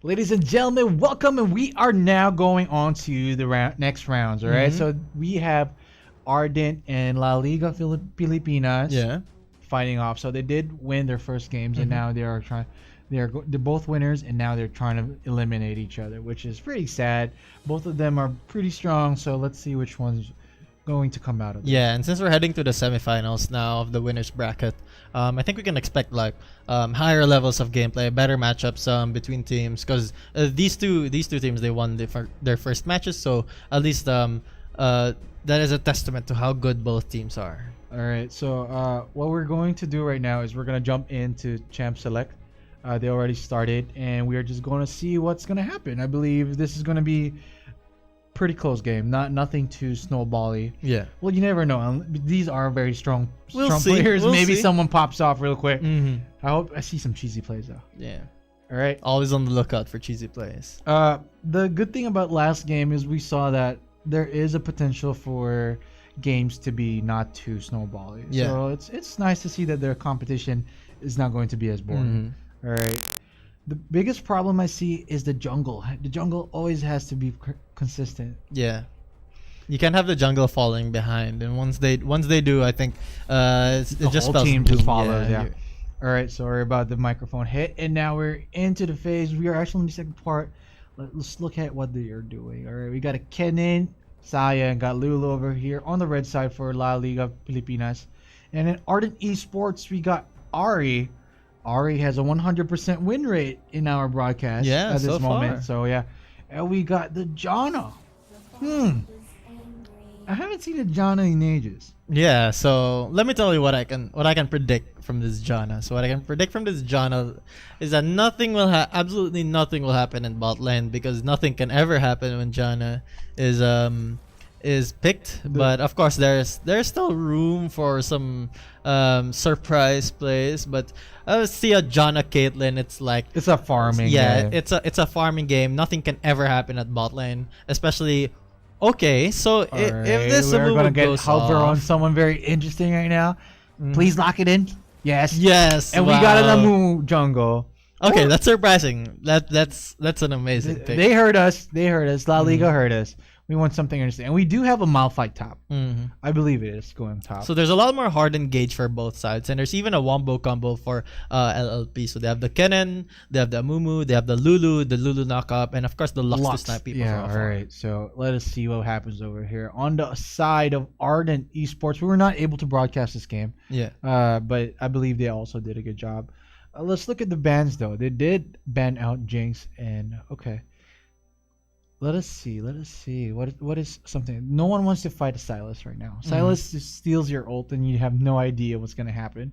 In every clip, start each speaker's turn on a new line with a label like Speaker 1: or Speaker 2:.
Speaker 1: Ladies and gentlemen, welcome, and we are now going on to the next rounds. All right, so we have Ardent and La Liga Pilipinas fighting off. So they did win their first games, and now they are trying. They're both winners, and now they're trying to eliminate each other, which is pretty sad. Both of them are pretty strong, so let's see which one's going to come out of this.
Speaker 2: Yeah, and since we're heading to the semifinals now of the winners bracket, I think we can expect like higher levels of gameplay, better matchups between teams, because these two teams, they won their first matches, so at least that is a testament to how good both teams are.
Speaker 1: All right, so what we're going to do right now is we're going to jump into Champ Select. They already started, and we are just going to see what's going to happen. I believe this is going to be pretty close game, nothing too snowbally.
Speaker 2: Yeah.
Speaker 1: Well, you never know. These are very strong
Speaker 2: We'll
Speaker 1: players. Maybe
Speaker 2: see.
Speaker 1: someone pops off real quick. I hope I see some cheesy plays though.
Speaker 2: Yeah.
Speaker 1: All right.
Speaker 2: Always on the lookout for cheesy plays.
Speaker 1: The good thing about last game is we saw that there is a potential for games to be not too snowbally.
Speaker 2: Yeah.
Speaker 1: So it's nice to see that their competition is not going to be as boring. All right. The biggest problem I see is the jungle. The jungle always has to be consistent.
Speaker 2: Yeah. You can't have the jungle falling behind, and once they do, I think it just
Speaker 1: whole
Speaker 2: spells
Speaker 1: team
Speaker 2: doom.
Speaker 1: just follows. Yeah. All right. Sorry about the microphone hit, and now we're into the phase. We are actually in the second part. Let's look at what they are doing. All right. We got a Kenan, Saya, and got Lulu over here on the red side for La Liga Pilipinas, and in Ardent Esports we got Ari. Ari has a 100% win rate in our broadcast at this
Speaker 2: so
Speaker 1: moment.
Speaker 2: far.
Speaker 1: So yeah, and we got the Jana. I haven't seen a Jana in ages.
Speaker 2: Yeah, so let me tell you what I can predict from this Jana. So what I can predict from this Jana is that absolutely nothing will happen in bot lane, because nothing can ever happen when Jana is picked. But of course there's still room for some surprise plays. But I see a Jana Caitlyn, it's like
Speaker 1: It's a farming game.
Speaker 2: it's a farming game. Nothing can ever happen at bot lane, especially. Okay, so if this
Speaker 1: we're gonna get
Speaker 2: goes
Speaker 1: Hover on
Speaker 2: off,
Speaker 1: someone very interesting right now. Please lock it in. Yes.
Speaker 2: yes,
Speaker 1: And we got an
Speaker 2: wow.
Speaker 1: Amu jungle.
Speaker 2: Okay, that's surprising. That's an amazing pick.
Speaker 1: They heard us. La Liga heard us. We want something interesting, and we do have a Malphite top. I believe it is going top.
Speaker 2: So there's a lot more hard engage for both sides, and there's even a wombo combo for LLP. So they have the Kennen, they have the Amumu, they have the Lulu knockup, and of course the Lux to snipe people
Speaker 1: Yeah,
Speaker 2: from
Speaker 1: all
Speaker 2: afar.
Speaker 1: right. So let us see what happens over here on the side of Ardent Esports. We were not able to broadcast this game.
Speaker 2: Yeah.
Speaker 1: But I believe they also did a good job. Let's look at the bans though. They did ban out Jinx, and okay. Let us see. What is something? No one wants to fight a Silas right now. Silas just steals your ult, and you have no idea what's gonna happen.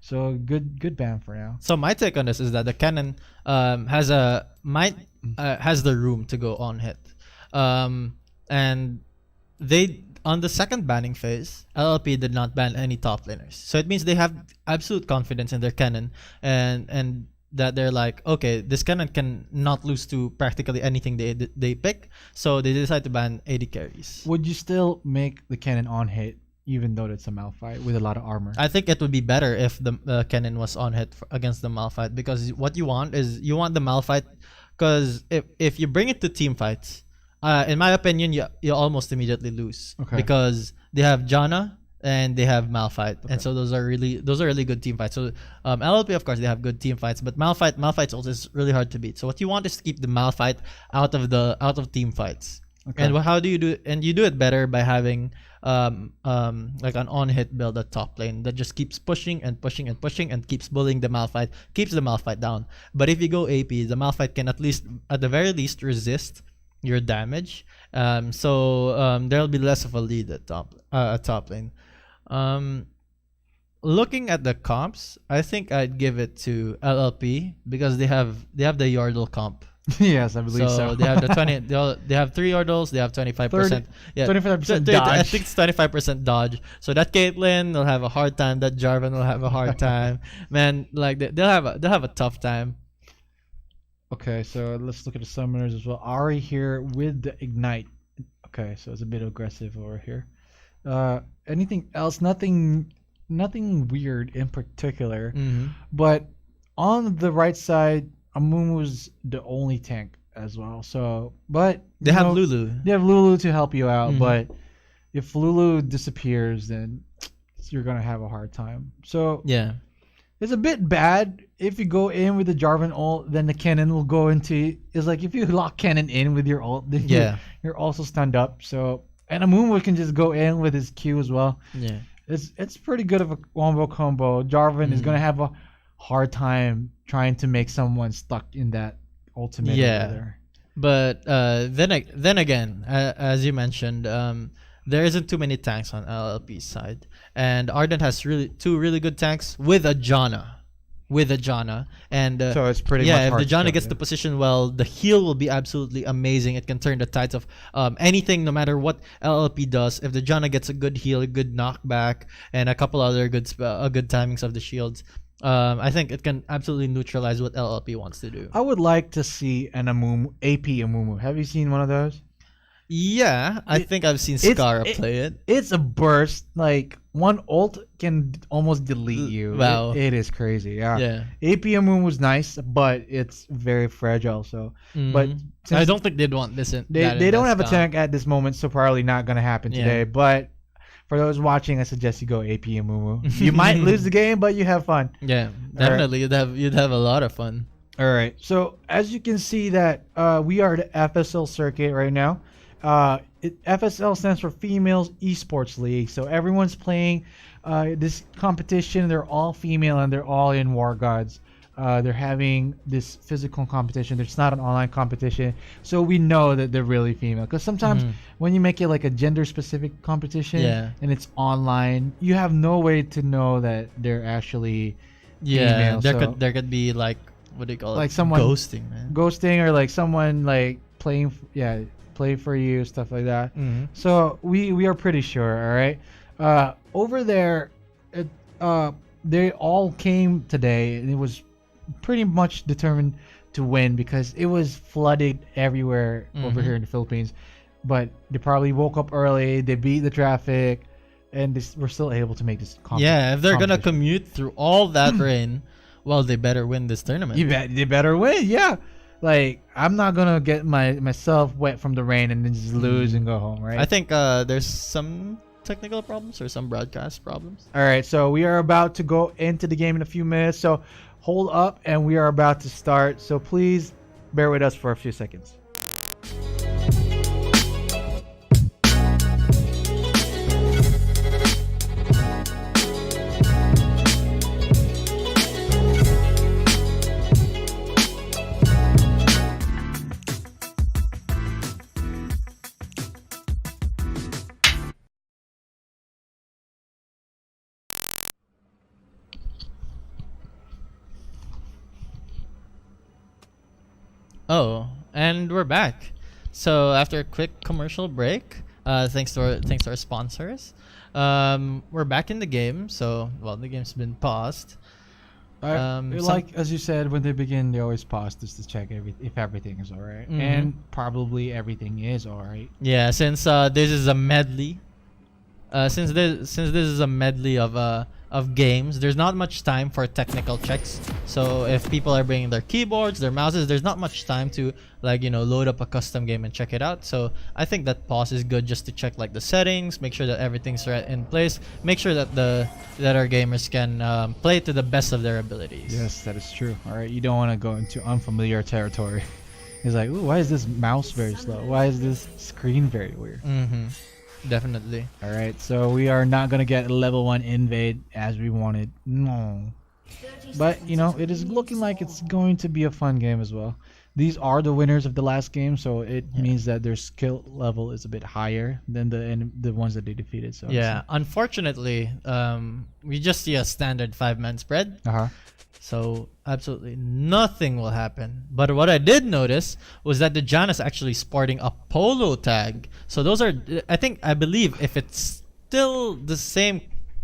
Speaker 1: So good ban for now.
Speaker 2: So my take on this is that the Kennen has the room to go on hit, and they on the second banning phase, LLP did not ban any top laners. So it means they have absolute confidence in their Kennen, and that they're like, okay, this Kennen can not lose to practically anything they pick. So they decide to ban AD carries.
Speaker 1: Would you still make the cannon on hit, even though it's a Malphite with a lot of armor?
Speaker 2: I think it would be better if the Kennen was on hit against the Malphite, because what you want is the Malphite, because if you bring it to team fights, in my opinion, you almost immediately lose, because they have Jana and they have Malphite, and so those are really good team fights. So LLP, of course, they have good team fights, but Malphite's also is really hard to beat. So what you want is to keep the Malphite out of team fights. And how do you do? And you do it better by having like an on-hit build at top lane that just keeps pushing and keeps bullying the Malphite, keeps the Malphite down. But if you go AP, the Malphite can at the very least resist your damage. So there'll be less of a lead at top lane. Looking at the comps, I think I'd give it to LLP, because they have the Yordle comp.
Speaker 1: Yes, I believe so.
Speaker 2: They have the 20. They have 3 Yordles. They have 25%. Yeah,
Speaker 1: 25% dodge.
Speaker 2: I think it's 25% dodge. So that Caitlyn will have a hard time. That Jarvan will have a hard time. Man, like they'll have a tough time.
Speaker 1: Okay, so let's look at the summoners as well. Ari here with the ignite. Okay, so it's a bit aggressive over here. Anything else? Nothing weird in particular. But on the right side, Amumu's the only tank as well. So, but
Speaker 2: They have Lulu.
Speaker 1: They have Lulu to help you out, but if Lulu disappears, then you're gonna have a hard time. So
Speaker 2: yeah,
Speaker 1: it's a bit bad if you go in with the Jarvan ult, then the cannon will go into. It's like if you lock cannon in with your ult, then you're also stunned up. So and Amumu can just go in with his Q as well.
Speaker 2: Yeah,
Speaker 1: it's pretty good of a wombo combo. Jarvan is gonna have a hard time trying to make someone stuck in that ultimate.
Speaker 2: Yeah, but then again, as you mentioned, there isn't too many tanks on LLP's side, and Ardent has two really good tanks with a Janna. And
Speaker 1: so it's pretty much
Speaker 2: if
Speaker 1: hard
Speaker 2: the Janna
Speaker 1: to
Speaker 2: gets the position well, the heal will be absolutely amazing. It can turn the tides of anything, no matter what LLP does. If the Janna gets a good heal, a good knockback, and a couple other good timings of the shields, I think it can absolutely neutralize what LLP wants to do.
Speaker 1: I would like to see an Amumu, AP Amumu. Have you seen one of those?
Speaker 2: Yeah, I think I've seen Skara play it.
Speaker 1: It's a burst. Like, one ult can almost delete you.
Speaker 2: Wow.
Speaker 1: It is crazy. Yeah. AP Amumu was nice, but it's very fragile. So, but
Speaker 2: I don't think they'd want this.
Speaker 1: They don't have a tank at this moment, so probably not going to happen today. But for those watching, I suggest you go AP Amumu. You might lose the game, but you have fun.
Speaker 2: Yeah, definitely. Right. You'd have a lot of fun.
Speaker 1: All right. So as you can see that we are the FSL circuit right now. FSL stands for Females Esports League. So everyone's playing this competition. They're all female and they're all in War Gods. They're having this physical competition. It's not an online competition, so we know that they're really female. Because sometimes when you make it like a gender-specific competition and it's online, you have no way to know that they're actually female.
Speaker 2: There could be like, what do you call it?
Speaker 1: Like someone
Speaker 2: ghosting, man.
Speaker 1: Ghosting, or like someone like playing play for you, stuff like that. So we are pretty sure. All right. Over there, they all came today, and it was pretty much determined to win because it was flooded everywhere over here in the Philippines. But they probably woke up early, they beat the traffic, and we're still able to make this competition.
Speaker 2: Yeah, if they're gonna commute through all that rain, well, they better win this tournament.
Speaker 1: They better win, yeah. Like, I'm not gonna get myself wet from the rain and then just lose and go home, right?
Speaker 2: I think there's some technical problems or some broadcast problems.
Speaker 1: All right, so we are about to go into the game in a few minutes. So hold up, and we are about to start. So please bear with us for a few seconds.
Speaker 2: Oh, and we're back. So after a quick commercial break, thanks to our sponsors, we're back in the game. So the game's been paused.
Speaker 1: Like as you said, when they begin, they always pause just to check if everything is alright, and probably everything is alright.
Speaker 2: Yeah, since this is a medley. Since this is a medley of games, there's not much time for technical checks. So if people are bringing their keyboards, their mouses, there's not much time to load up a custom game and check it out. So I think that pause is good just to check like the settings, make sure that everything's right in place, make sure that our gamers can play to the best of their abilities.
Speaker 1: Yes, that is true. All right, you don't want to go into unfamiliar territory. It's like, ooh, why is this mouse very slow? Why is this screen very weird?
Speaker 2: Definitely.
Speaker 1: All right, so we are not gonna get a level 1 invade as we wanted. No, but it is looking like it's going to be a fun game as well. These are the winners of the last game, so it means that their skill level is a bit higher than the ones that they defeated. So
Speaker 2: unfortunately, we just see a standard 5-man spread. So absolutely nothing will happen. But what I did notice was that the Janna is actually sporting a polo tag. So those are, I believe, if it's still the same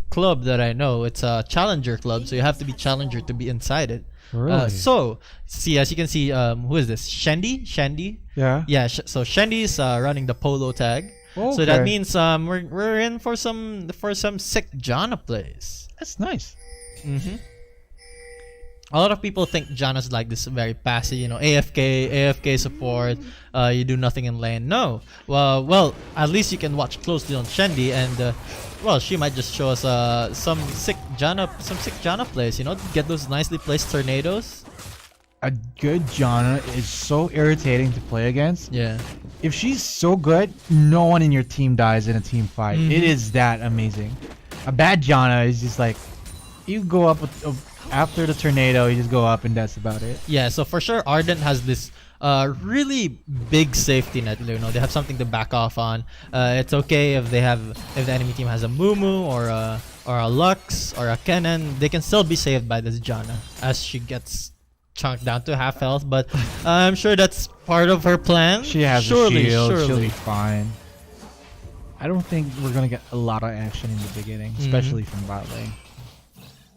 Speaker 2: club that I know, it's a challenger club. So you have to be challenger to be inside it.
Speaker 1: Really?
Speaker 2: So see, as you can see, who is this? Shandy?
Speaker 1: Yeah.
Speaker 2: Yeah. So Shandy's running the polo tag.
Speaker 1: Okay.
Speaker 2: So that means we're in for some sick Janna plays.
Speaker 1: That's nice.
Speaker 2: a lot of people think Janna's like this very passive, AFK support. You do nothing in lane. No. Well, at least you can watch closely on Shendy, and she might just show us some sick Janna plays. Get those nicely placed tornadoes.
Speaker 1: A good Janna is so irritating to play against.
Speaker 2: Yeah.
Speaker 1: If she's so good, no one in your team dies in a team fight. It is that amazing. A bad Janna is just like, you go up after the tornado, you just go up and that's about it.
Speaker 2: Yeah, so for sure Ardent has this really big safety net. They have something to back off on. It's okay if the enemy team has a Mumu or a Lux or a Kennen, they can still be saved by this Janna as she gets chunked down to half health, but I'm sure that's part of her plan.
Speaker 1: She has a shield, she'll be fine. I don't think we're gonna get a lot of action in the beginning, especially from bot lane.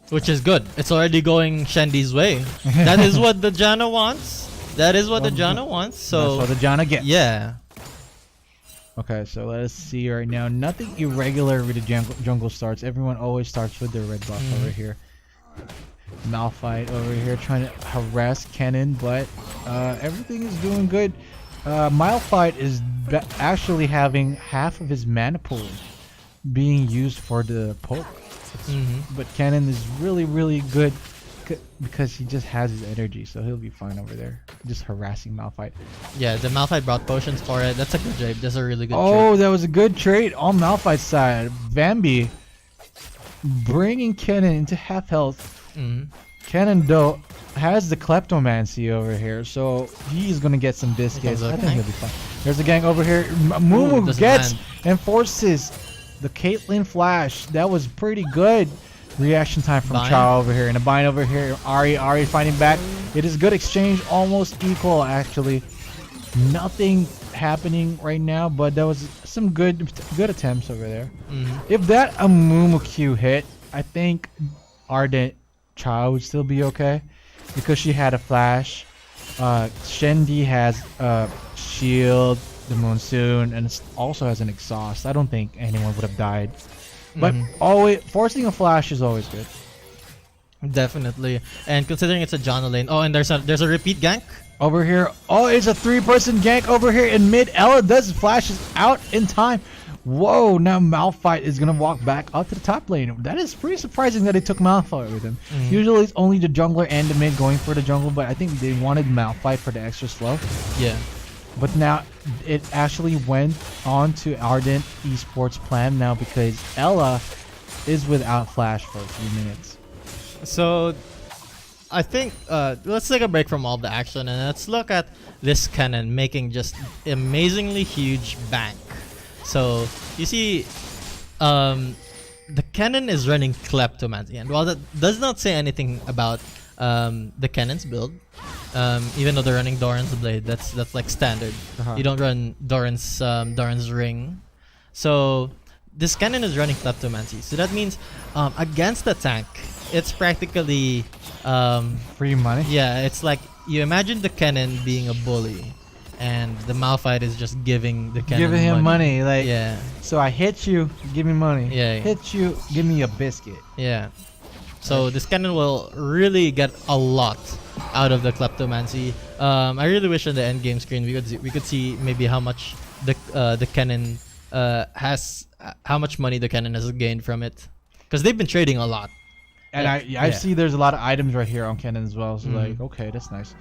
Speaker 2: Which is good. It's already going Shendy's way. That is what the Janna wants. That is what the Janna wants. So
Speaker 1: that's what the Janna gets.
Speaker 2: Yeah.
Speaker 1: Okay, so let's see right now. Nothing irregular with the jungle starts. Everyone always starts with their red buff over here. Malphite over here trying to harass Kennen, but everything is doing good. Malphite is actually having half of his mana pool being used for the poke. But Kennen is really, really good because he just has his energy, so he'll be fine over there. Just harassing Malphite.
Speaker 2: Yeah, the Malphite brought potions for it. That's a good trade. That's a really good trade.
Speaker 1: Oh, that was a good trade on Malphite's side. Vambi bringing Kennen into half health. Kennen though has the kleptomancy over here, so he's gonna get some biscuits. I think he'll be fine. There's a gang over here. Mumu gets and forces the Caitlyn flash. That was pretty good. Reaction time from Chow over here, and a bind over here. Ari fighting back. It is good exchange, almost equal actually. Nothing happening right now, but there was some good attempts over there. If that Mumu Q hit, I think Ardent Chow would still be okay because she had a flash. Shendy has shield, the monsoon, and it also has an exhaust. I don't think anyone would have died. But always forcing a flash is always good.
Speaker 2: Definitely. And considering it's a Janna lane. Oh, and there's a repeat gank
Speaker 1: over here. Oh, it's a 3-person gank over here in mid. Ella does flashes out in time. Whoa, now Malphite is gonna walk back up to the top lane. That is pretty surprising that they took Malphite with him. Usually it's only the jungler and the mid going for the jungle, but I think they wanted Malphite for the extra slow.
Speaker 2: Yeah.
Speaker 1: But now it actually went on to Ardent Esports plan now because Ella is without flash for a few minutes.
Speaker 2: So I think let's take a break from all the action and let's look at this Kennen making just amazingly huge bank. So you see the Kennen is running Kleptomancy, and while that does not say anything about the Kennen's build, even though they're running Doran's Blade, that's like standard. You don't run Doran's Ring. So this Kennen is running Kleptomancy. So that means against the tank, it's practically
Speaker 1: free money.
Speaker 2: Yeah, it's like you imagine the Kennen being a bully, and the Malphite is just giving the Kennen
Speaker 1: him money. Like,
Speaker 2: yeah.
Speaker 1: So I hit you, give me money.
Speaker 2: Yeah.
Speaker 1: Hit you, give me a biscuit.
Speaker 2: Yeah. So this Kennen will really get a lot out of the Kleptomancy. I really wish on the end game screen we could see maybe how much the Kennen has, how much money the Kennen has gained from it, because they've been trading a lot.
Speaker 1: And I see there's a lot of items right here on Kennen as well. So like, okay, that's nice.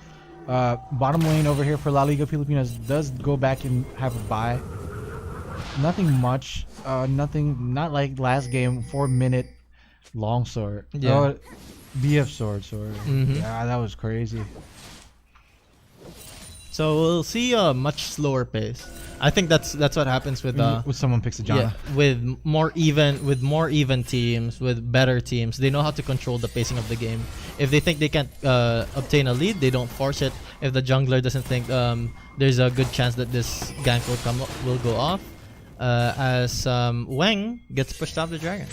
Speaker 1: Bottom lane over here for La Liga Pilipinas does go back and have a buy. Nothing much. Not like last game. 4-minute longsword.
Speaker 2: Yeah.
Speaker 1: Oh, BF sword. Yeah, that was crazy.
Speaker 2: So we'll see a much slower pace. I think that's what happens with
Speaker 1: someone picks a Janna.
Speaker 2: Yeah, with more even teams, with better teams. They know how to control the pacing of the game. If they think they can't obtain a lead, they don't force it. If the jungler doesn't think there's a good chance that this gank will go off, as Weng gets pushed off the dragon.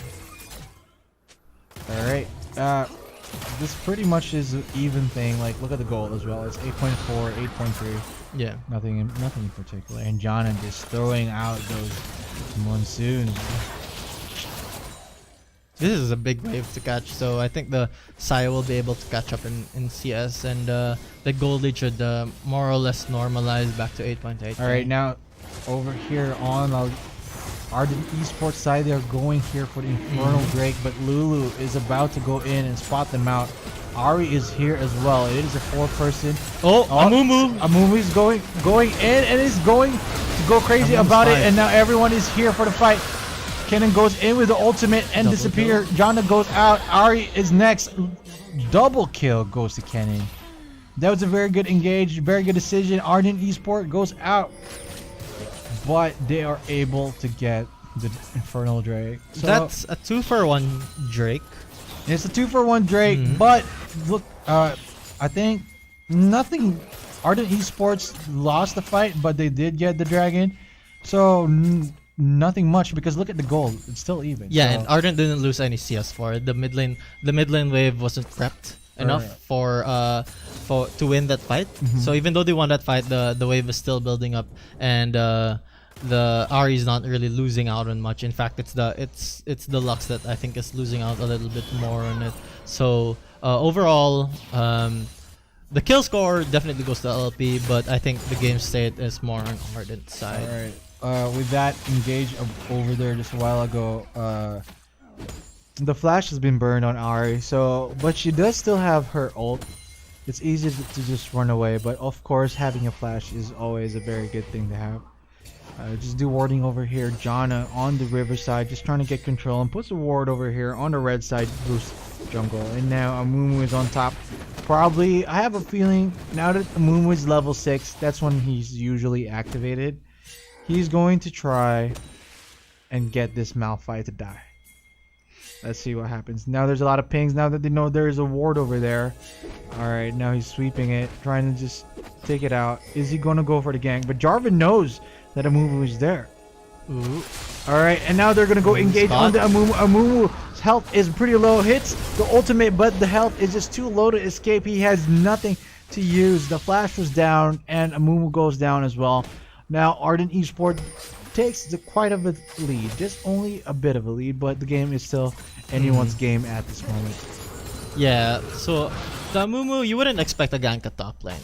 Speaker 1: All right. This pretty much is an even thing. Like, look at the goal as well. It's 8.4, 8.3.
Speaker 2: Yeah.
Speaker 1: Nothing in particular. And Jana just throwing out those monsoons.
Speaker 2: this is a big wave to catch. So I think the Saya will be able to catch up in CS, and the gold lead should more or less normalize back to 8.8.
Speaker 1: All right, now over here on Ardent Esports side, they're going here for the Infernal Drake, but Lulu is about to go in and spot them out. Ari is here as well. It is a 4-person.
Speaker 2: Amumu!
Speaker 1: Amumu is going in and is going to go crazy about it, and now everyone is here for the fight. Kennen goes in with the ultimate and disappear. Jana goes out. Ari is next. Double kill goes to Kennen. That was a very good engage, very good decision. Ardent Esports goes out, but they are able to get the Infernal Drake. So
Speaker 2: that's a 2-for-1 Drake.
Speaker 1: It's a 2-for-1 Drake, but look, I think nothing. Ardent Esports lost the fight, but they did get the dragon, so nothing much, because look at the gold; it's still even.
Speaker 2: Yeah,
Speaker 1: so.
Speaker 2: And Ardent didn't lose any CS4. The mid lane wave wasn't prepped enough for to win that fight. So even though they won that fight, the wave is still building up, and the Ari is not really losing out on much. In fact, it's the Lux that I think is losing out a little bit more on it. So overall, the kill score definitely goes to LLP, but I think the game state is more on Ardent's side.
Speaker 1: All right. With that engage over there just a while ago, the flash has been burned on Ari. But she does still have her ult. It's easy to just run away, but of course having a flash is always a very good thing to have. Just do warding over here. Jana on the river side, just trying to get control, and puts a ward over here on the red side, boost jungle. And now Amumu is on top. Probably, I have a feeling now that Amumu is level 6, that's when he's usually activated. He's going to try and get this Malphite to die. Let's see what happens. Now there's a lot of pings. Now that they know there is a ward over there. Alright, now he's sweeping it, trying to just take it out. Is he going to go for the gank? But Jarvan knows that Amumu is there.
Speaker 2: Ooh.
Speaker 1: Alright, and now they're going to go engage on the Amumu. Amumu's health is pretty low. Hits the ultimate, but the health is just too low to escape. He has nothing to use. The flash was down, and Amumu goes down as well. Now Ardent Esports takes quite a bit lead. Just only a bit of a lead, but the game is still anyone's game at this moment.
Speaker 2: Yeah, so the Amumu, you wouldn't expect a gank at top lane.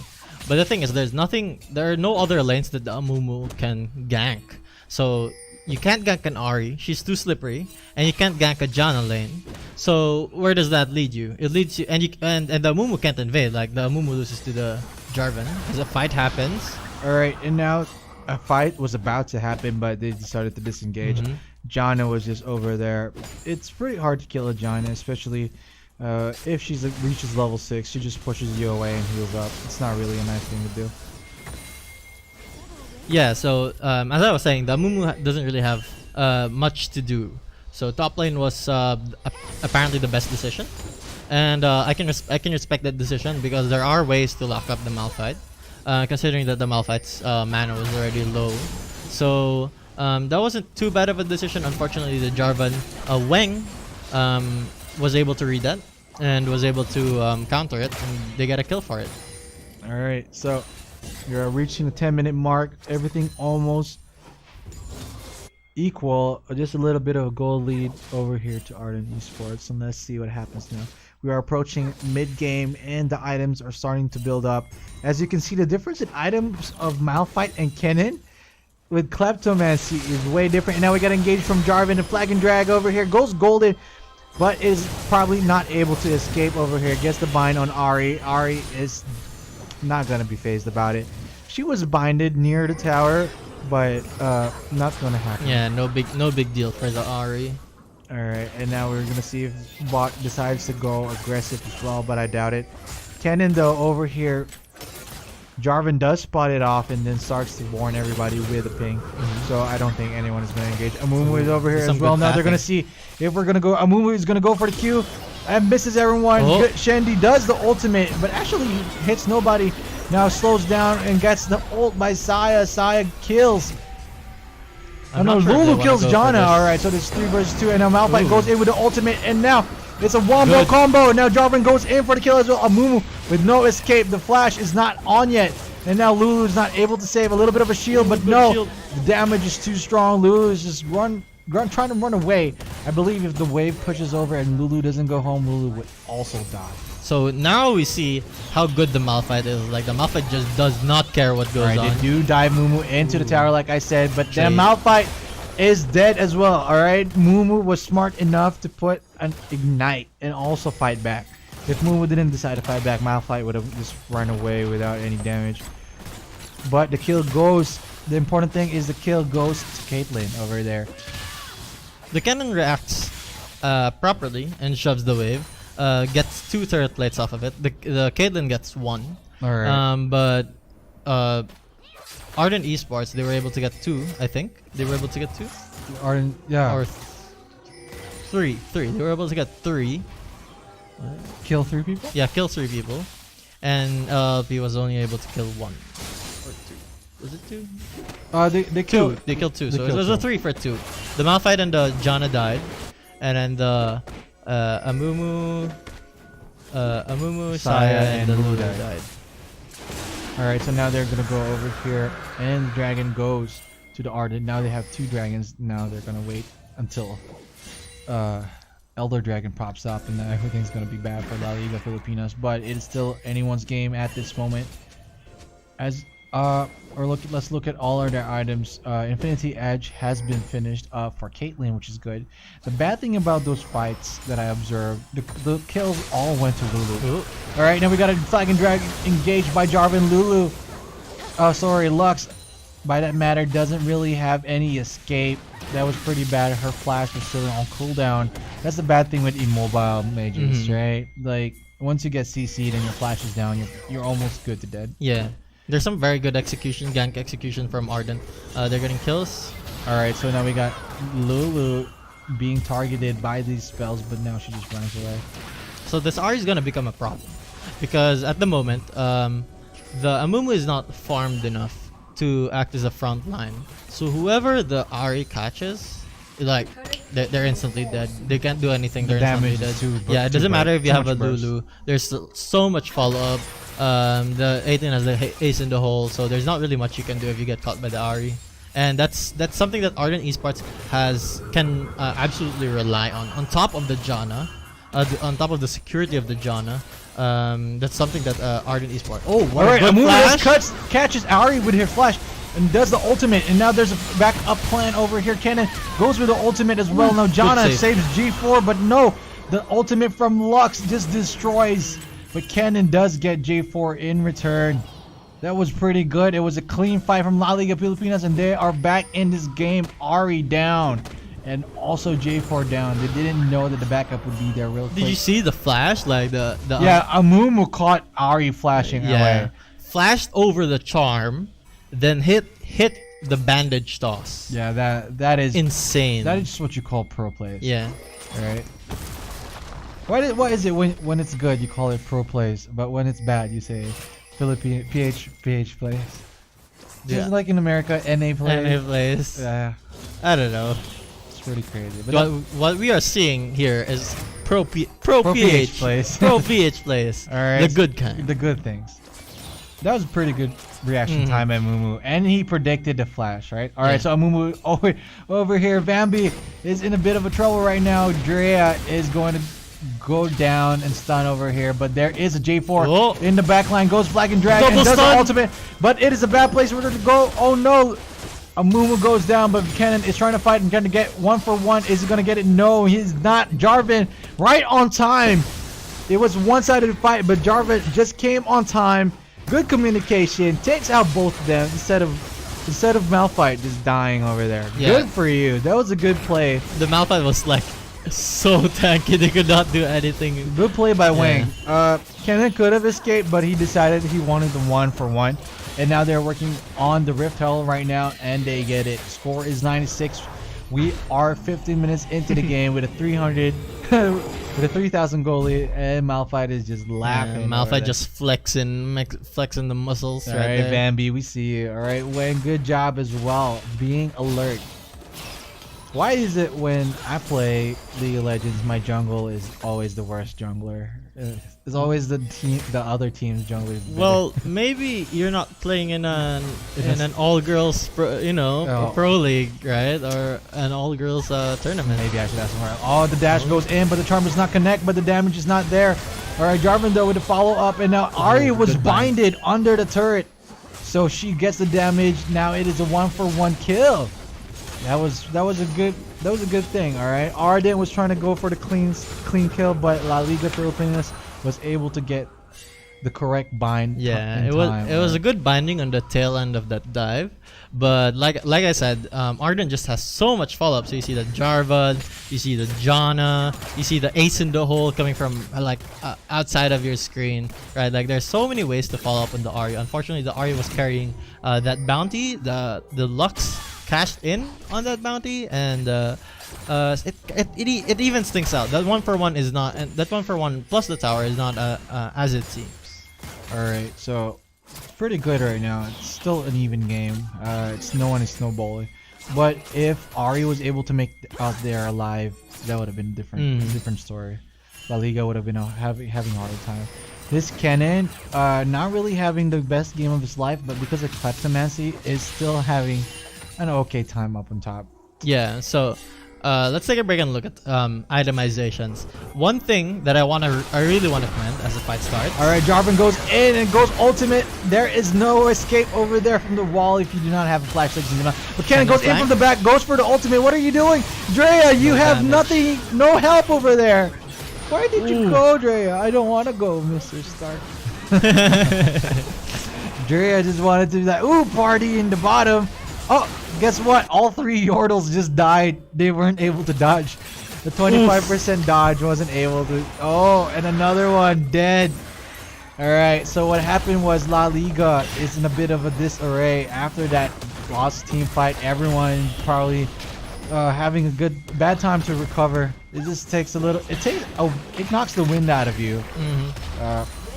Speaker 2: But the thing is, there are no other lanes that the Amumu can gank. So you can't gank an Ari, she's too slippery, and you can't gank a Janna lane. So where does that lead you? It leads you, and the Amumu can't invade. Like the Amumu loses to the Jarvan as a fight happens.
Speaker 1: All right, and now a fight was about to happen, but they decided to disengage. Janna was just over there. It's pretty hard to kill a Janna, especially if she reaches level 6. She just pushes you away and heals up. It's not really a nice thing to do.
Speaker 2: Yeah, so as I was saying, the Amumu doesn't really have much to do. So top lane was apparently the best decision, and I can respect that decision, because there are ways to lock up the Malphite, considering that the Malphite's mana was already low. So that wasn't too bad of a decision. Unfortunately, the Jarvan Weng was able to read that and was able to counter it, and they got a kill for it.
Speaker 1: All right, so you're reaching the 10-minute mark. Everything almost equal. Just a little bit of a goal lead over here to Ardent Esports, and let's see what happens now. We are approaching mid-game, and the items are starting to build up. As you can see, the difference in items of Malphite and Kennen with Kleptomancy is way different. And now we got engaged from Jarvan. The flag and drag over here goes golden, but is probably not able to escape over here. Gets the bind on Ari. Ari is not gonna be phased about it. She was binded near the tower, but not gonna happen.
Speaker 2: Yeah, no big deal for the Ari.
Speaker 1: All right, and now we're gonna see if bot decides to go aggressive as well, but I doubt it. Kennen though over here, Jarvan does spot it off and then starts to warn everybody with a ping. So I don't think anyone is gonna engage. Amumu is over here as well. Now they're gonna see if we're gonna go. Amumu is gonna go for the Q and misses everyone. Shendy does the ultimate, but actually hits nobody. Now slows down and gets the ult by Saya. Saya kills. Oh no, Lulu kills Janna. Alright, so there's 3 versus 2, and now Malphite goes in with the ultimate, and now it's a wombo combo. Now Jarvan goes in for the kill as well. Amumu with no escape. The flash is not on yet, and now Lulu is not able to save. A little bit of a shield, but no, the damage is too strong. Lulu is just trying to run away. I believe if the wave pushes over and Lulu doesn't go home, Lulu would also die.
Speaker 2: So now we see how good the Malphite is. Like the Malphite just does not care what goes on.
Speaker 1: They do dive Mumu into the tower, like I said, but the Malphite is dead as well. All right, Mumu was smart enough to put an ignite and also fight back. If Mumu didn't decide to fight back, Malphite would have just run away without any damage. But the kill goes. The important thing is the kill goes to Caitlyn over there.
Speaker 2: The cannon reacts properly and shoves the wave. Gets 2 turret plates off of it. The Caitlyn gets 1.
Speaker 1: Alright.
Speaker 2: But Ardent Esports, they were able to get 2, I think. They were able to get 2?
Speaker 1: Ardent, yeah.
Speaker 2: Or 3. They were able to get 3.
Speaker 1: Kill 3 people?
Speaker 2: Yeah, kill 3 people. And LP was only able to kill 1. Or 2. Was it 2?
Speaker 1: They killed
Speaker 2: 2. They killed 2.
Speaker 1: They
Speaker 2: So
Speaker 1: killed
Speaker 2: it was a 3 for 2. The Malphite and the Janna died. And then the Amumu, Saya, and the Lulu died.
Speaker 1: Alright, so now they're gonna go over here, and the dragon goes to the Ardent. Now they have 2 dragons. Now they're gonna wait until Elder Dragon pops up, and then everything's gonna be bad for La Liga Filipinas. But it's still anyone's game at this moment. Let's look at all of their items. Infinity Edge has been finished for Caitlyn, which is good. The bad thing about those fights that I observed, the kills all went to Lulu. Alright, now we got a flag and drag engaged by Jarvan. Lulu, Lux, by that matter, doesn't really have any escape. That was pretty bad. Her flash was still on cooldown. That's the bad thing with immobile mages, right? Like, once you get CC'd and your flash is down, you're almost good to dead.
Speaker 2: Yeah. There's some very good execution, gank execution from Ardent. They're getting kills.
Speaker 1: Alright, so now we got Lulu being targeted by these spells, but now she just runs away.
Speaker 2: So this Ahri is going to become a problem. Because at the moment, the Amumu is not farmed enough to act as a front line. So whoever the Ahri catches, like, they're instantly dead. They can't do anything. They're instantly dead. Yeah, it doesn't matter if you have a Lulu. There's so much follow-up. The 18 has the ace in the hole, so there's not really much you can do if you get caught by the Ahri. And that's something that Ardent Esports can absolutely rely on. On top of the Janna, on top of the security of the Janna, that's something that Ardent Esports. Oh, what a good flash!
Speaker 1: Catches Ahri with her flash and does the ultimate, and now there's a backup plan over here. Kennen goes with the ultimate as well. Now Janna saves G4, but no, the ultimate from Lux just destroys. But Kennen does get J4 in return. That was pretty good. It was a clean fight from La Liga Pilipinas, and they are back in this game. Ahri down, and also J4 down. They didn't know that the backup would be there real quick.
Speaker 2: Did you see the flash? Like the
Speaker 1: yeah, Amumu caught Ahri flashing away.
Speaker 2: Flashed over the charm, then hit the bandage toss.
Speaker 1: Yeah, that is
Speaker 2: insane.
Speaker 1: That is just what you call pro plays.
Speaker 2: Yeah.
Speaker 1: All right. Why is it when it's good you call it pro plays, but when it's bad you say Philippine PH plays? Just like in America, NA plays.
Speaker 2: NA plays.
Speaker 1: Yeah.
Speaker 2: I don't know.
Speaker 1: It's pretty crazy. But
Speaker 2: what we are seeing here is pro PH
Speaker 1: plays.
Speaker 2: Pro PH plays.
Speaker 1: All right.
Speaker 2: The good kind.
Speaker 1: The good things. That was a pretty good reaction time by Mumu, and he predicted the flash, right? All right, so Mumu over here, Bambi is in a bit of a trouble right now. Drea is going to go down and stun over here, but there is a J4 in the backline. Goes flag and drag and does the ultimate, but it is a bad place for her to go. Oh no, Amumu goes down, but Kennen is trying to fight and going to get 1-for-1. Is he going to get it? No, he's not. Jarvan right on time. It was one-sided fight, but Jarvan just came on time. Good communication, takes out both of them instead of Malphite just dying over there. Yeah. Good for you. That was a good play.
Speaker 2: The Malphite was like so tanky, they could not do anything.
Speaker 1: Good play by Wang. Kennen could have escaped, but he decided he wanted the 1-for-1. And now they're working on the Rift Hell right now, and they get it. Score is 96. We are 15 minutes into the game with a 300 with a 3,000 goal lead, and Malphite is just laughing.
Speaker 2: Malphite just flexing the muscles.
Speaker 1: All right, Bambi, we see you. All right, Wayne, good job as well, being alert. Why is it when I play League of Legends, my jungle is always the worst jungler? It's always the other team's jungler.
Speaker 2: Well, maybe you're not playing in an all girls pro league, right? Or an all girls tournament.
Speaker 1: Maybe I should ask somewhere. Oh, the dash goes in, but the charm does not connect, but the damage is not there. All right, Jarvan though with the follow up, and now Ari was binded under the turret, so she gets the damage. Now it is a 1-for-1 kill. That was a good thing. All right, Ardent was trying to go for the clean kill, but La Liga Pilipinas was able to get the correct bind.
Speaker 2: Yeah, it was a good binding on the tail end of that dive, but like I said, Ardent just has so much follow up. So you see the Jarvan, you see the Janna, you see the ace in the hole coming from outside of your screen, right? Like there's so many ways to follow up on the Ahri. Unfortunately, the Ahri was carrying that bounty. The Lux cashed in on that bounty, and it even stinks out. That 1-for-1 is not, and that 1-for-1 plus the tower is not as it seems.
Speaker 1: All right, so pretty good right now. It's still an even game. It's no one is snowballing, but if Ahri was able to make out there alive, that would have been different story. La Liga would have been having a hard time. This Kennen, not really having the best game of his life, but because of Kleptomancy, is still having an okay time up on top.
Speaker 2: Yeah, so let's take a break and look at itemizations. One thing that I really want to comment as the fight starts.
Speaker 1: All right, Jarvan goes in and goes ultimate. There is no escape over there from the wall if you do not have a flash. But Kennen goes in from the back, goes for the ultimate. What are you doing, Drea? You have nothing, no help over there. Why did you go, Drea? I don't want to go, Mr. Stark. Drea just wanted to be like, ooh, party in the bottom. Oh, guess what? All 3 Yordles just died. They weren't able to dodge. The 25% dodge wasn't able to. Oh, and another one dead. All right, so what happened was La Liga is in a bit of a disarray after that lost team fight. Everyone probably having a bad time to recover. It just takes a little. It knocks the wind out of you.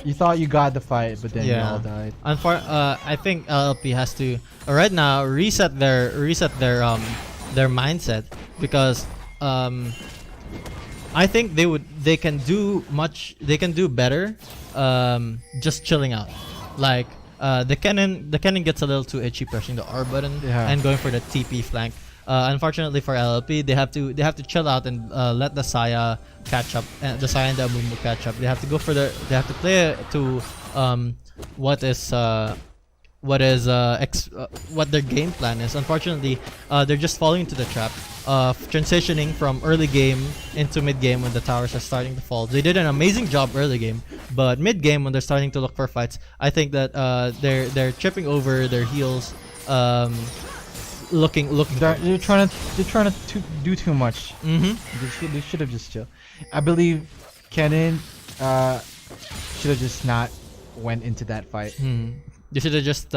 Speaker 1: You thought you got the fight, but then you all died.
Speaker 2: I think LLP has to right now reset their mindset, because I think they can do better just chilling out. Like the Kennen gets a little too itchy pressing the R button and going for the TP flank. Unfortunately for LLP, they have to chill out and let the Saya catch up, the Saya and the Amumu catch up. They have to go for they have to play to what their game plan is. Unfortunately, they're just falling into the trap of transitioning from early game into mid game when the towers are starting to fall. They did an amazing job early game, but mid game when they're starting to look for fights, I think that they're tripping over their heels. Looking.
Speaker 1: They're trying to do too much. They should have just chilled. I believe Kennen should have just not went into that fight.
Speaker 2: They should have just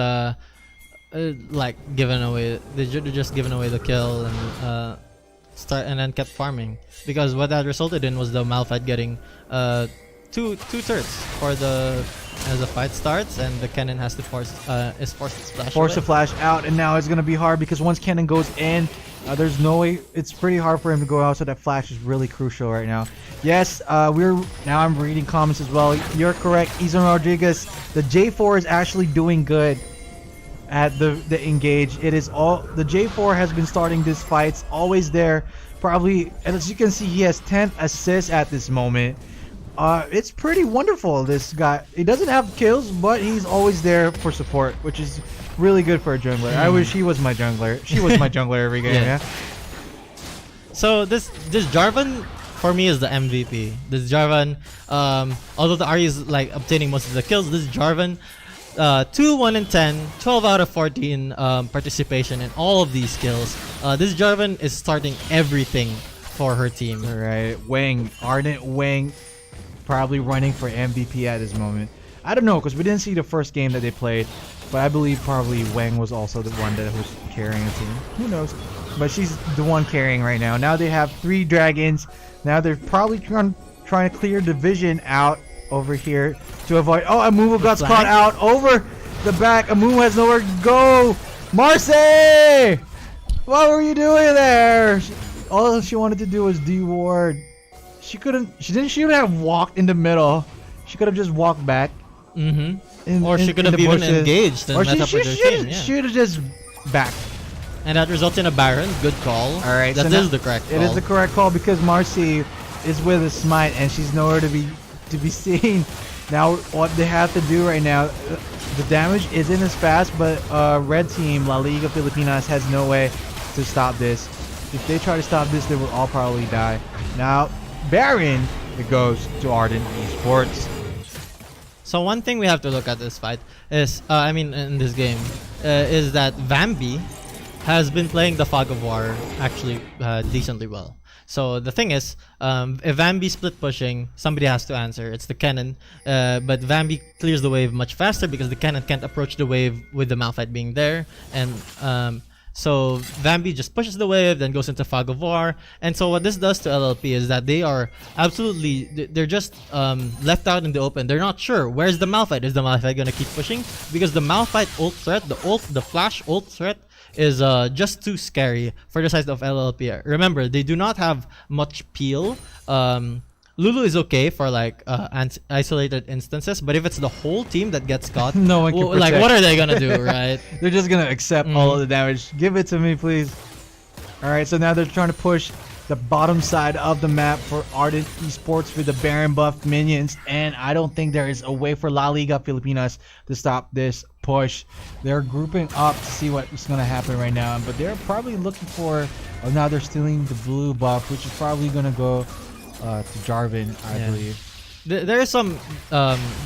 Speaker 2: given away. They should have just given away the kill and and then kept farming, because what that resulted in was the Malphite getting two turrets for as the fight starts, and the Kennen has to force to splash.
Speaker 1: To flash out, and now it's gonna be hard because once Kennen goes in, there's no way. It's pretty hard for him to go out. So that flash is really crucial right now. Yes, I'm reading comments as well. You're correct, Izan Rodriguez. The J4 is actually doing good at the engage. It is all the J4 has been starting these fights, always there. Probably, and as you can see, he has 10 assists at this moment. It's pretty wonderful, this guy. He doesn't have kills, but he's always there for support, which is really good for a jungler. I wish he was my jungler. She was my jungler every game, yeah.
Speaker 2: So this Jarvan for me is the MVP. This Jarvan, although the Ahri is like obtaining most of the kills, this Jarvan, 2, 1 in 10, 12 out of 14 participation in all of these kills. This Jarvan is starting everything for her team.
Speaker 1: All right, Ardent Wang. Probably running for MVP at this moment. I don't know, because we didn't see the first game that they played, but I believe probably Wang was also the one that was carrying the team. Who knows? But she's the one carrying right now. Now they have 3 dragons. Now they're probably trying to clear division out over here to avoid. Oh, Amumu got caught out over the back. Amumu has nowhere to go. Marcy, what were you doing there? All she wanted to do was deward. she couldn't. She didn't have walked in the middle. She could have just walked back.
Speaker 2: Or she could have even engaged and met up with her team.
Speaker 1: She should have just backed.
Speaker 2: And that results in a Baron. Good call.
Speaker 1: All right,
Speaker 2: that is the correct call.
Speaker 1: It is the correct call because Marcy is with a smite and she's nowhere to be seen. Now what they have to do right now, the damage isn't as fast, but red team La Liga Pilipinas has no way to stop this. If they try to stop this, they will all probably die. Now Baron, it goes to Ardent Esports.
Speaker 2: So one thing we have to look at this fight is, in this game, is that Vambi has been playing the Fog of War actually decently well. So the thing is, if Vambi split pushing, somebody has to answer. It's the Kennen, but Vambi clears the wave much faster because the Kennen can't approach the wave with the Malphite being there, and so Vambi just pushes the wave, then goes into Fog of War. And so what this does to LLP is that they are they're just left out in the open. They're not sure, where's the Malphite? Is the Malphite gonna keep pushing? Because the Malphite ult threat, the flash ult threat is just too scary for the size of LLP. Remember, they do not have much peel. Lulu is okay for like isolated instances, but if it's the whole team that gets caught,
Speaker 1: no one can protect.
Speaker 2: Like, what are they gonna do, right?
Speaker 1: They're just gonna accept all of the damage. Give it to me, please. All right, so now they're trying to push the bottom side of the map for Ardent Esports with the Baron buff minions, and I don't think there is a way for La Liga Pilipinas to stop this push. They're grouping up to see what's gonna happen right now, but they're probably looking for. Oh, now they're stealing the blue buff, which is probably gonna go to Jarvan, I believe.
Speaker 2: There is some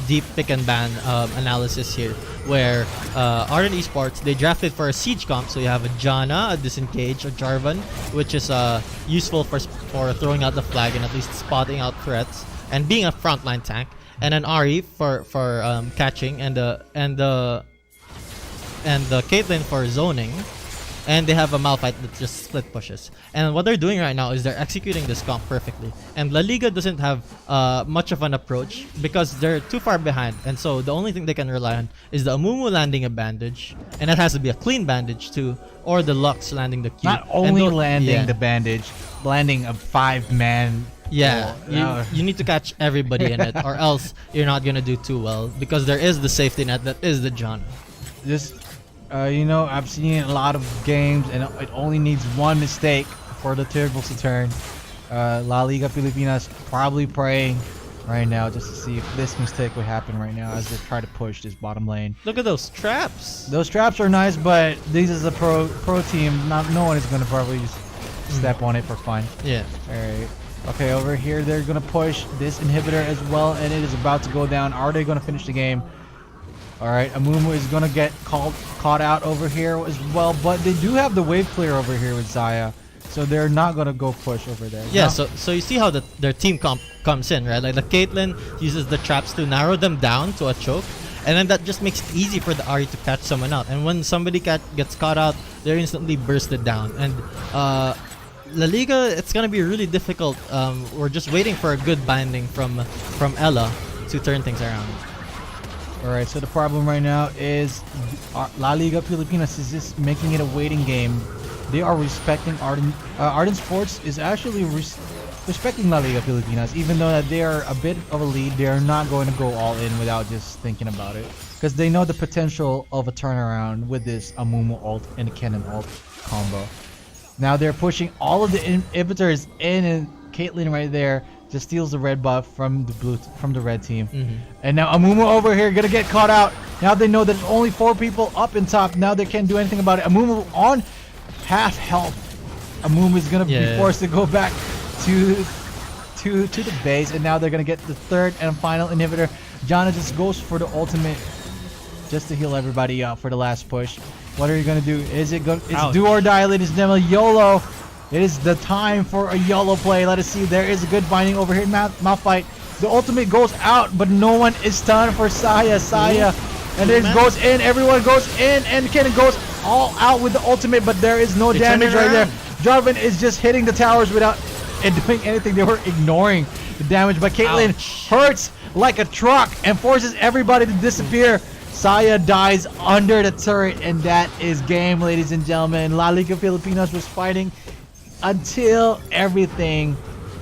Speaker 2: deep pick and ban analysis here where Ardent Esports, they drafted for a siege comp, so you have a Janna, a Disengage, a Jarvan, which is useful for throwing out the flag and at least spotting out threats and being a frontline tank, and an Ahri for catching, and the Caitlyn for zoning. And they have a Malphite that just split pushes. And what they're doing right now is they're executing this comp perfectly. And La Liga doesn't have much of an approach because they're too far behind. And so the only thing they can rely on is the Amumu landing a bandage. And that has to be a clean bandage too. Or the Lux landing the Q.
Speaker 1: Not only landing the bandage, landing a 5-man.
Speaker 2: Yeah, you need to catch everybody in it, or else you're not going to do too well. Because there is the safety net that is the John.
Speaker 1: I've seen a lot of games, and it only needs one mistake for the tables to turn. La Liga Pilipinas probably praying right now just to see if this mistake would happen right now as they try to push this bottom lane.
Speaker 2: Look at those traps.
Speaker 1: Those traps are nice, but this is a pro team. No one is going to probably just step on it for fun.
Speaker 2: Yeah.
Speaker 1: All right. Okay, over here they're going to push this inhibitor as well, and it is about to go down. Are they going to finish the game? Alright, Amumu is going to get caught out over here as well, but they do have the wave clear over here with Xayah, so they're not going to go push over there.
Speaker 2: Yeah, so you see how their team comes in, right? Like the Caitlyn uses the traps to narrow them down to a choke, and then that just makes it easy for the Ahri to catch someone out. And when somebody gets caught out, they're instantly bursted down. And La Liga, it's going to be really difficult. We're just waiting for a good binding from Ella to turn things around.
Speaker 1: Alright, so the problem right now is La Liga Pilipinas is just making it a waiting game. They are respecting Ardent. Ardent Sports is actually respecting La Liga Pilipinas, even though that they are a bit of a lead. They are not going to go all in without just thinking about it, because they know the potential of a turnaround with this Amumu ult and the Kennen ult combo. Now they're pushing all of the inhibitors in, and Caitlyn right there just steals the red buff from the red team. And now Amumu over here gonna get caught out. Now they know there's only 4 people up in top. Now they can't do anything about it. Amumu on half health. Amumu is gonna be forced to go back to the base, and now they're gonna get the third and final inhibitor. Janna just goes for the ultimate just to heal everybody up for the last push. What are you gonna do? It's do or die, ladies and gentlemen. YOLO. It is the time for a YOLO play. Let us see. There is a good binding over here. Malphite. The ultimate goes out, but no one is stunned for Xayah. And it goes in. Everyone goes in, and Kennen goes all out with the ultimate, but there is no damage right there. Jarvan is just hitting the towers without doing anything. They were ignoring the damage, but Caitlyn hurts like a truck and forces everybody to disappear. Xayah dies under the turret, and that is game, ladies and gentlemen. La Liga Pilipinas was fighting until everything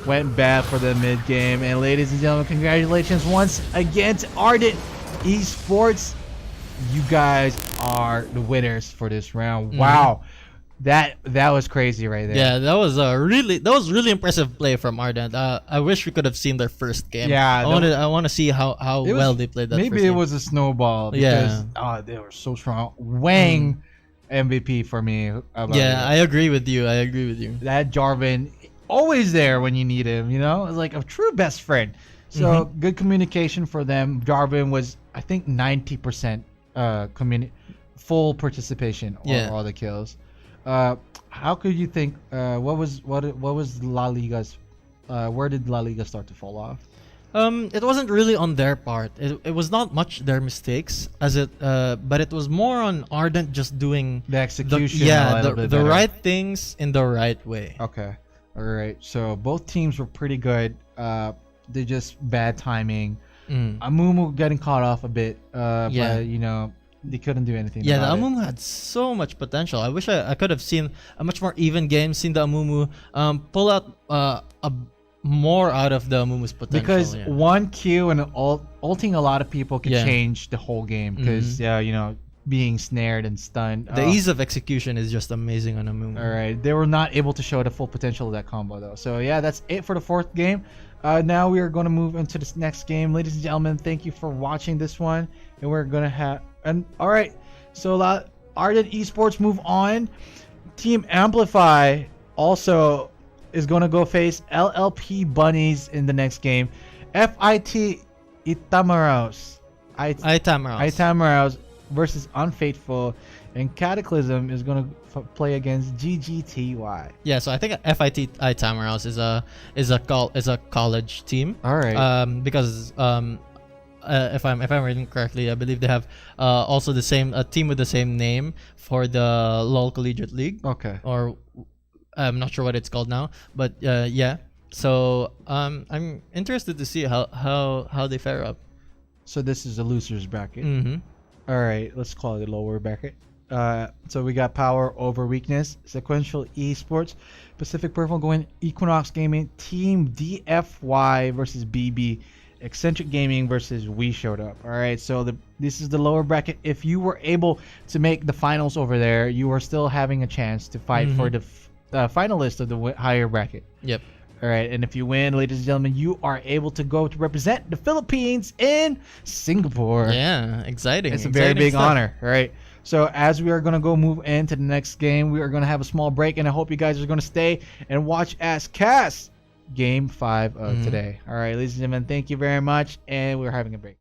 Speaker 1: went bad for the mid game. And ladies and gentlemen, congratulations once again to Ardent Esports. You guys are the winners for this round. Wow. That was crazy right there.
Speaker 2: Yeah, that was really impressive play from Ardent. I wish we could have seen their first game.
Speaker 1: Yeah,
Speaker 2: I want to see how well they played that.
Speaker 1: Maybe
Speaker 2: first
Speaker 1: it
Speaker 2: game.
Speaker 1: was a snowball because they were so strong. Wang MVP for me.
Speaker 2: I agree with you.
Speaker 1: That Jarvan always there when you need him. You know, it's like a true best friend. So good communication for them. Jarvan was, I think, 90% full participation on all the kills. How could you think? What was La Liga's? Where did La Liga start to fall off?
Speaker 2: It wasn't really on their part. It was not much their mistakes, but it was more on Ardent just doing
Speaker 1: the execution.
Speaker 2: The right things in the right way.
Speaker 1: Okay, all right. So both teams were pretty good. They're just bad timing. Amumu getting caught off a bit. But they couldn't do anything.
Speaker 2: Yeah, the
Speaker 1: about
Speaker 2: Amumu had so much potential. I wish I could have seen a much more even game, seen the Amumu pull out more out of the Amumu's potential.
Speaker 1: Because one Q and ulting a lot of people can change the whole game. Because being snared and stunned.
Speaker 2: The ease of execution is just amazing on Amumu.
Speaker 1: All right, they were not able to show the full potential of that combo though. So yeah, that's it for the fourth game. Now we are going to move into this next game, ladies and gentlemen. Thank you for watching this one, and we're gonna have all right. So Ardent Esports move on. Team Amplify also is going to go face LLP Bunnies in the next game. FIT Itamaros versus Unfaithful, and Cataclysm is going to play against GGTY.
Speaker 2: Yeah, so I think FIT Itamaros is a college team.
Speaker 1: All right.
Speaker 2: Because if I'm reading correctly, I believe they have also the same team with the same name for the LoL Collegiate League.
Speaker 1: Okay.
Speaker 2: Or I'm not sure what it's called now, but yeah. So I'm interested to see how they fare up.
Speaker 1: So this is a losers bracket. All right, let's call it a lower bracket. So we got Power over Weakness, Sequential Esports, Pacific Purple going Equinox Gaming, Team DFY versus BB, Eccentric Gaming versus We Showed Up. All right, so this is the lower bracket. If you were able to make the finals over there, you are still having a chance to fight for the finalist of the higher bracket.
Speaker 2: Yep.
Speaker 1: All right, and if you win, ladies and gentlemen, you are able to go to represent the Philippines in Singapore.
Speaker 2: Yeah, exciting.
Speaker 1: It's a very big honor. All right. So as we are going to go move into the next game, we are going to have a small break, and I hope you guys are going to stay and watch as cast Game 5 of today. All right, ladies and gentlemen, thank you very much, and we're having a break.